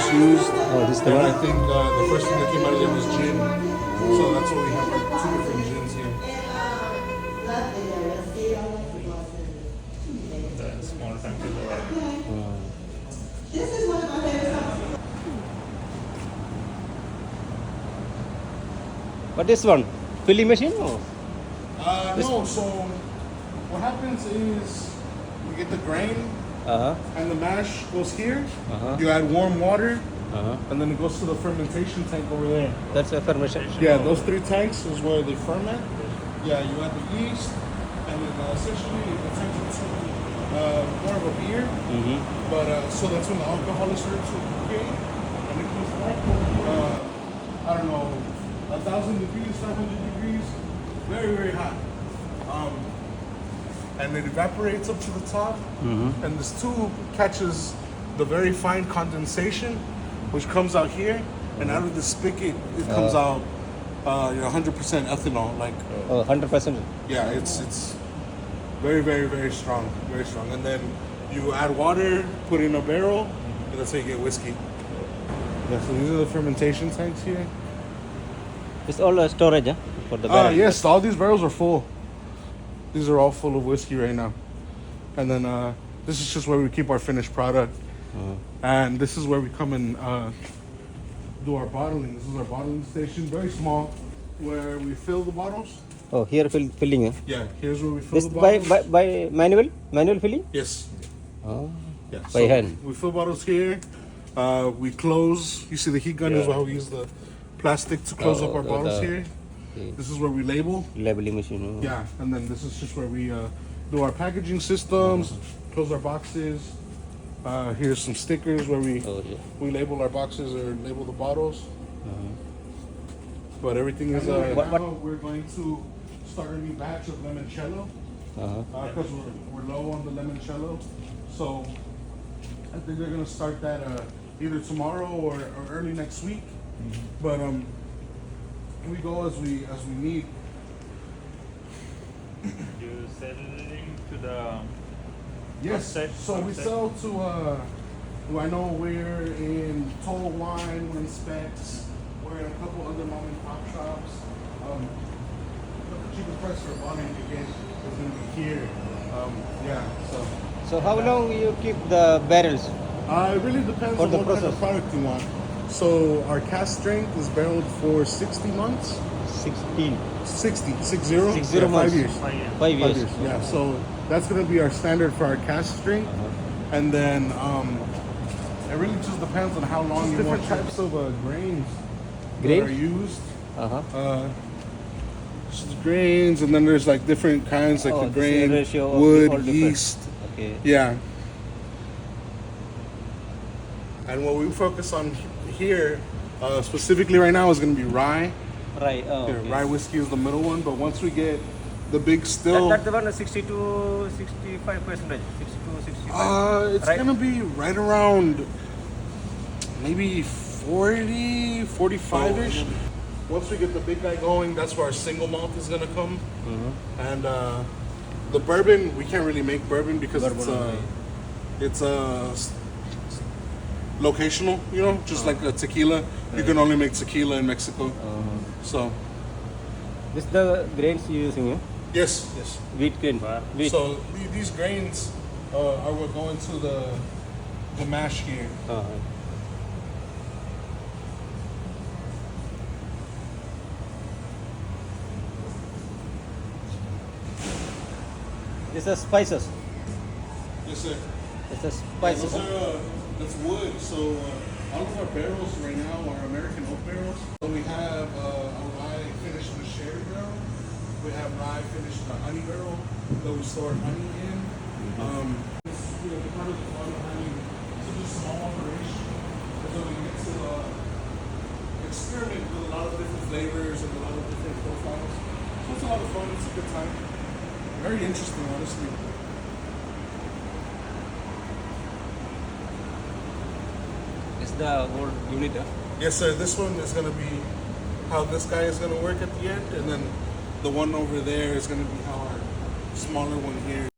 first used. Oh, this is the And one? I think the first thing that came out of there was gin. So that's why we have like two different gins here. The small tank is What is one? Filling machine? Oh. No, so what happens is you get the grain Uh-huh. and the mash goes here. Uh-huh. You add warm water Uh-huh. and then it goes to the fermentation tank over there. That's a fermentation. Yeah, those three tanks is where they ferment. Yeah, you add the yeast and then essentially it turns into more of a beer. Mm-hmm. But so that's when the alcohol is starting to decay and it comes back. I don't know, 1,000 degrees, 500 degrees, very, very hot. And it evaporates up to the top, and this tube catches the very fine condensation, which comes out here, and out of the spigot, it comes out 100% ethanol. Like, Oh, 100%. yeah, it's very, very, very strong, very strong. And then you add water, put in a barrel, and that's how you get whiskey. Yeah, so these are the fermentation tanks here. It's all storage, huh? For the barrel. Yes, all these barrels are full. These are all full of whiskey right now. And then this is just where we keep our finished product. And this is where we come and do our bottling. This is our bottling station, very small, where we fill the bottles. Oh, here filling, huh? Yeah, here's where we fill This the bottles. by manual filling? Yes. Oh. Yeah. By hand. We fill bottles here. We close. You see the heat gun is how we use the plastic to close up our bottles here. Okay. This is where we label. Labeling machine. Oh. Yeah, and then this is just where we do our packaging systems, close our boxes. Here's some stickers where Oh, yeah. we label our boxes or label the bottles. But everything is now we're going to start a new batch of limoncello because we're low on the limoncello. So I think they're gonna start that either tomorrow or early next week. But we go as we need. you selling to the Yes. outside? So we sell to I know we're in Total Wine, we're in Specs, we're in a couple other mom and pop shops. But the cheapest price for a bottle again is gonna be here. So how long you keep the barrels? It really depends For on the what kind of process. product you want. So our cask strength is barreled for 60 months. 16. 60 60 months. 5 years. 5 years. 5 years. 5 years. Yeah, so that's gonna be our standard for our cask strength. And then it really just depends on how long you want. Different types of grains that Grains? are used. Uh-huh. Just the grains, and then there's like different kinds, like Oh, the this grain, ratio of all wood, different. yeast. Okay. Yeah. And what we focus on here, specifically right now, is going to be rye. Right. Oh, Here, okay. rye whiskey is the middle one, but once we get the big still, That's the one 60 to 65%. 60 to 65. it's Right. going to be right around maybe 40, 45-ish. Once we get the big guy going, that's where our single malt is going to come. And the bourbon, we can't really make bourbon because it's locational, you know, just like a tequila. You can only make tequila in Mexico. So, This the grains you using, yeah? yes. Wheat grain. Wheat. So these grains are what go into the mash here. These are spices. Yes, sir. These are spices. That's wood. So all of our barrels right now are American oak barrels. So we have a rye finished in a sherry barrel. We have rye finished in a honey barrel that we store honey in. The part of the fun of having such a small operation is that we get to experiment with a lot of different flavors and a lot of different profiles. So it's a lot of fun. It's a good time. Very interesting, honestly. This is the whole unit, huh? Yes, sir. This one is going to be how this guy is going to work at the end, and then the one over there is going to be how our smaller one here